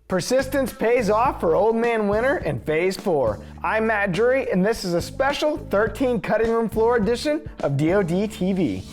Persistence pays off for Old Man Winter in Phase 4. I'm Matt Drury, and this is a special 13 Cutting Room Floor edition of DoD TV.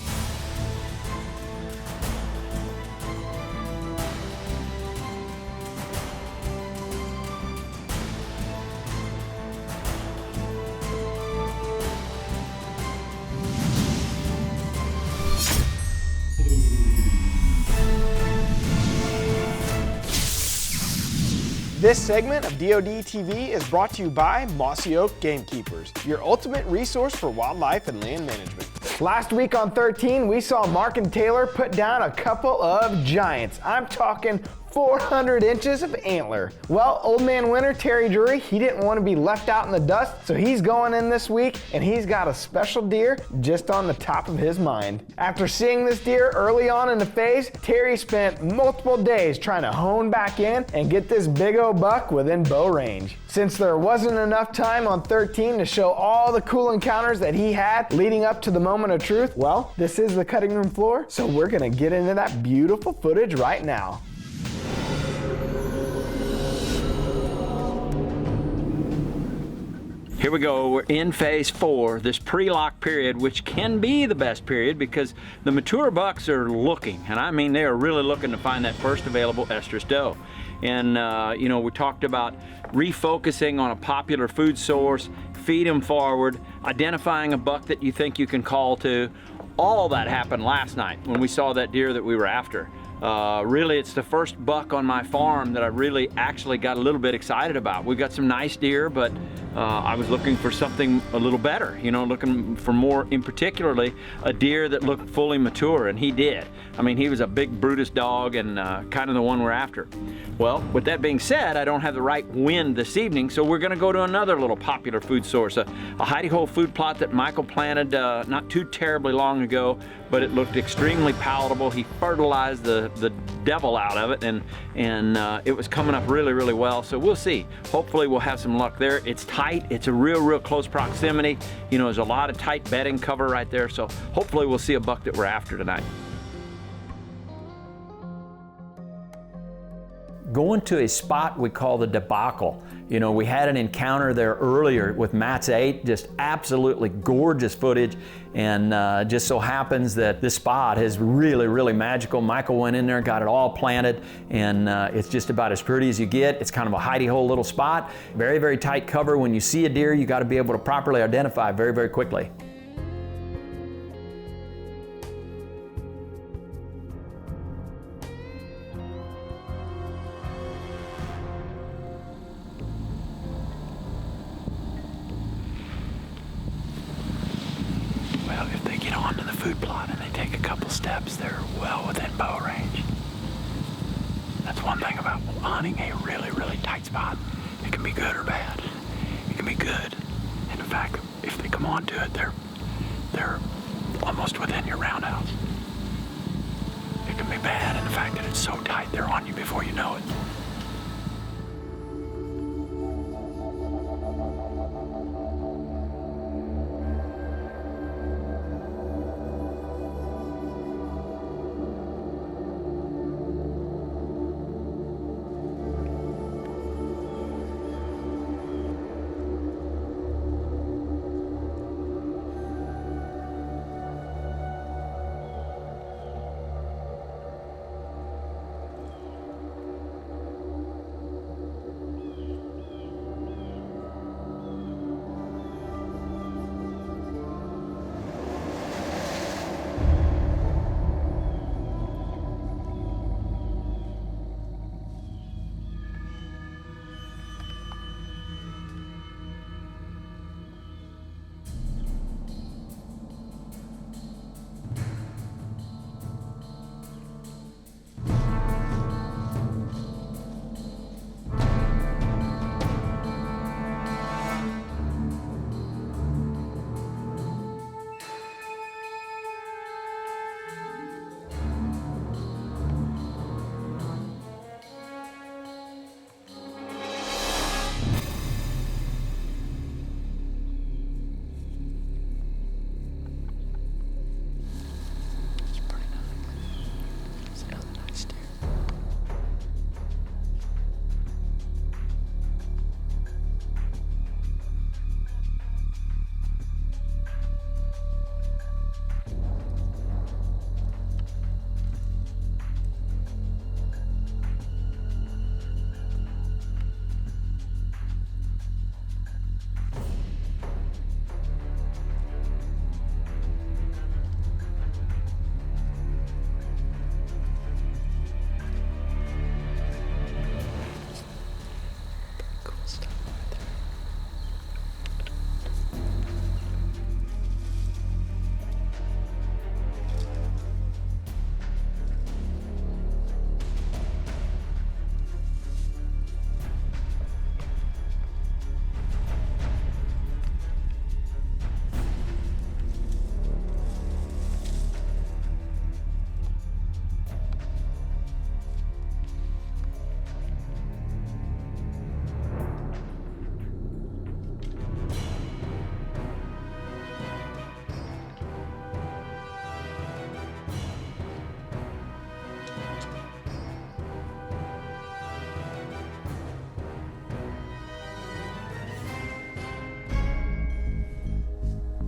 This segment of DoD TV is brought to you by Mossy Oak Gamekeepers, your ultimate resource for wildlife and land management. Last week on 13, we saw Mark and Taylor put down a couple of giants. I'm talking 400 inches of antler. Well, Old Man Winter, Terry Drury, he didn't want to be left out in the dust, so he's going in this week, and he's got a special deer just on the top of his mind. After seeing this deer early on in the phase, Terry spent multiple days trying to hone back in and get this big old buck within bow range. Since there wasn't enough time on 13 to show all the cool encounters that he had leading up to the moment of truth, well, this is the cutting room floor, so we're gonna get into that beautiful footage right now. Here we go, we're in phase 4, this pre-lock period, which can be the best period because the mature bucks are looking, and I mean they are really looking to find that first available estrus doe. And you know, we talked about refocusing on a popular food source, feed them forward, identifying a buck that you think you can call to. All that happened last night when we saw that deer that we were after. Really, it's the first buck on my farm that I really actually got a little bit excited about. We've got some nice deer, but I was looking for something a little better, you know, looking for more, in particularly, a deer that looked fully mature, and he did. I mean, he was a big Brutus dog and kind of the one we're after. Well, with that being said, I don't have the right wind this evening, so we're gonna go to another little popular food source, a hidey hole food plot that Michael planted not too terribly long ago, but it looked extremely palatable. He fertilized the devil out of it, and it was coming up really, really well, so we'll see. Hopefully we'll have some luck there. It's tight, it's a real close proximity. You know, there's a lot of tight bedding cover right there, so hopefully we'll see a buck that we're after tonight. Going to a spot we call the debacle. You know, we had an encounter there earlier with Matt's 8, just absolutely gorgeous footage, and just so happens that this spot is really magical. Michael went in there and got it all planted, and it's just about as pretty as you get. It's kind of a hidey hole little spot. Very tight cover. When you see a deer, you got to be able to properly identify very quickly. If they get onto the food plot and they take a couple steps, they're well within bow range. That's one thing about hunting a really tight spot. It can be good or bad. It can be good, and in fact, if they come onto it, they're almost within your roundhouse. It can be bad in the fact that it's so tight they're on you before you know it.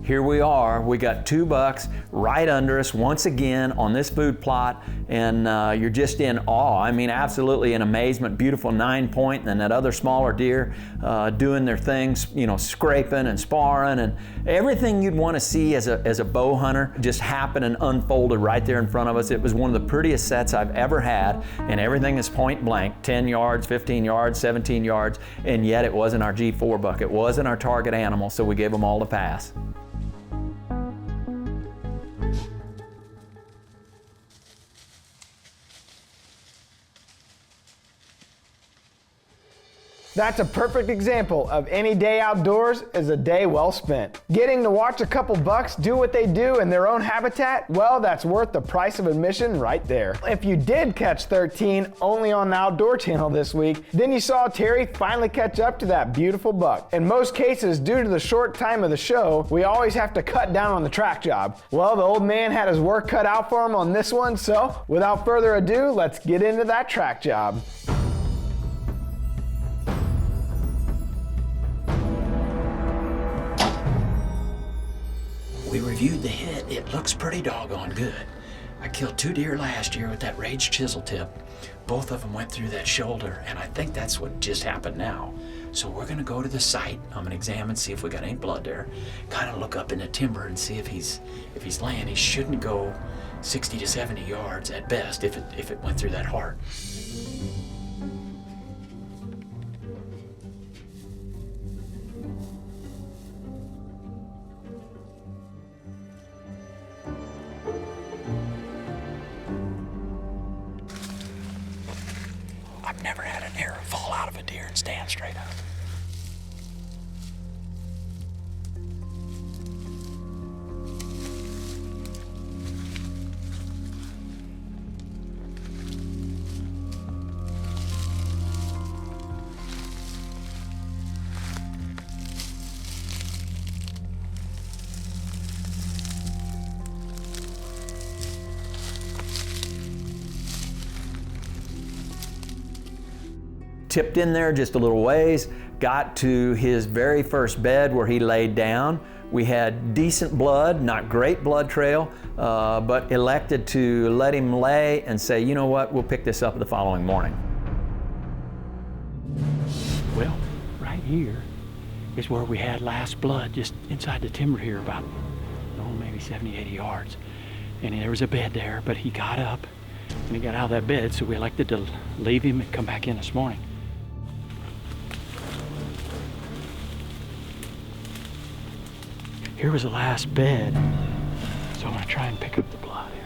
here we are. We got 2 bucks right under us once again on this food plot, and you're just in awe. I mean, absolutely in amazement. Beautiful 9-point, and that other smaller deer doing their things, you know, scraping and sparring, and everything you'd want to see as a bow hunter just happened and unfolded right there in front of us. It was one of the prettiest sets I've ever had, and everything is point blank, 10 yards, 15 yards, 17 yards, and yet it wasn't our G4 buck. It wasn't our target animal, so we gave them all a pass. That's a perfect example of any day outdoors is a day well spent. Getting to watch a couple bucks do what they do in their own habitat, well, that's worth the price of admission right there. If you did catch 13 only on the Outdoor Channel this week, then you saw Terry finally catch up to that beautiful buck. In most cases, due to the short time of the show, we always have to cut down on the track job. Well, the old man had his work cut out for him on this one, so without further ado, let's get into that track job. We reviewed the hit. It looks pretty doggone good. I killed 2 deer last year with that Rage chisel tip. Both of them went through that shoulder, and I think that's what just happened now. So we're gonna go to the site. I'm gonna examine, see if we got any blood there. Kind of look up in the timber and see if he's laying. He shouldn't go 60 to 70 yards at best if it went through that heart. I've never had an arrow fall out of a deer and stand straight up. Tipped in there just a little ways, got to his very first bed where he laid down. We had decent blood, not great blood trail, but elected to let him lay and say, you know what, we'll pick this up the following morning. Well, right here is where we had last blood, just inside the timber here, about, maybe 70, 80 yards. And there was a bed there, but he got up and he got out of that bed, so we elected to leave him and come back in this morning. Here was the last bed, so I'm gonna try and pick up the blood here.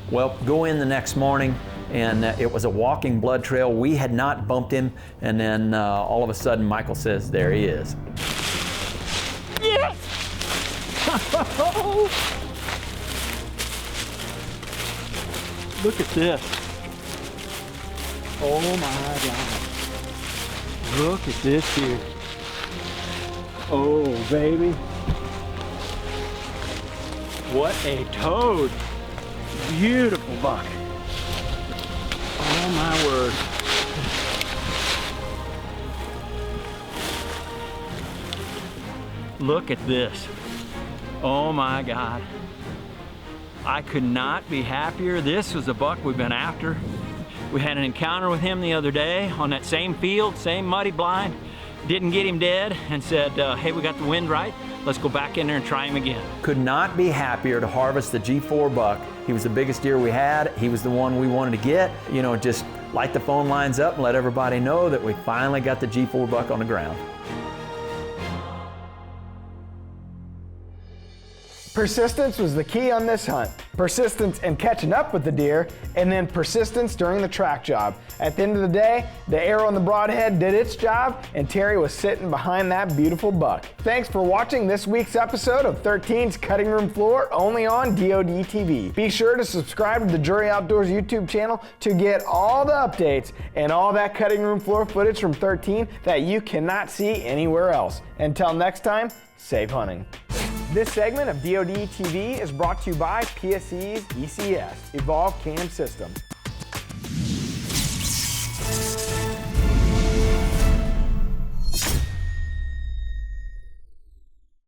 Well, go in the next morning, and it was a walking blood trail. We had not bumped him, and then all of a sudden Michael says, there he is. Yes! Look at this. Oh my God. Look at this here. Oh, baby. What a toad. Beautiful buck. Oh my word. Look at this. Oh my God. I could not be happier. This was a buck we've been after. We had an encounter with him the other day on that same field, same muddy blind. Didn't get him dead and said, hey, we got the wind right. Let's go back in there and try him again. Could not be happier to harvest the G4 buck. He was the biggest deer we had. He was the one we wanted to get. You know, just light the phone lines up and let everybody know that we finally got the G4 buck on the ground. Persistence was the key on this hunt. Persistence in catching up with the deer, and then persistence during the track job. At the end of the day, the arrow on the broadhead did its job, and Terry was sitting behind that beautiful buck. Thanks for watching this week's episode of 13's Cutting Room Floor, only on DoD TV. Be sure to subscribe to the Drury Outdoors YouTube channel to get all the updates and all that cutting room floor footage from 13 that you cannot see anywhere else. Until next time, safe hunting. This segment of DoD TV is brought to you by PSE's ECS, Evolve Cam System.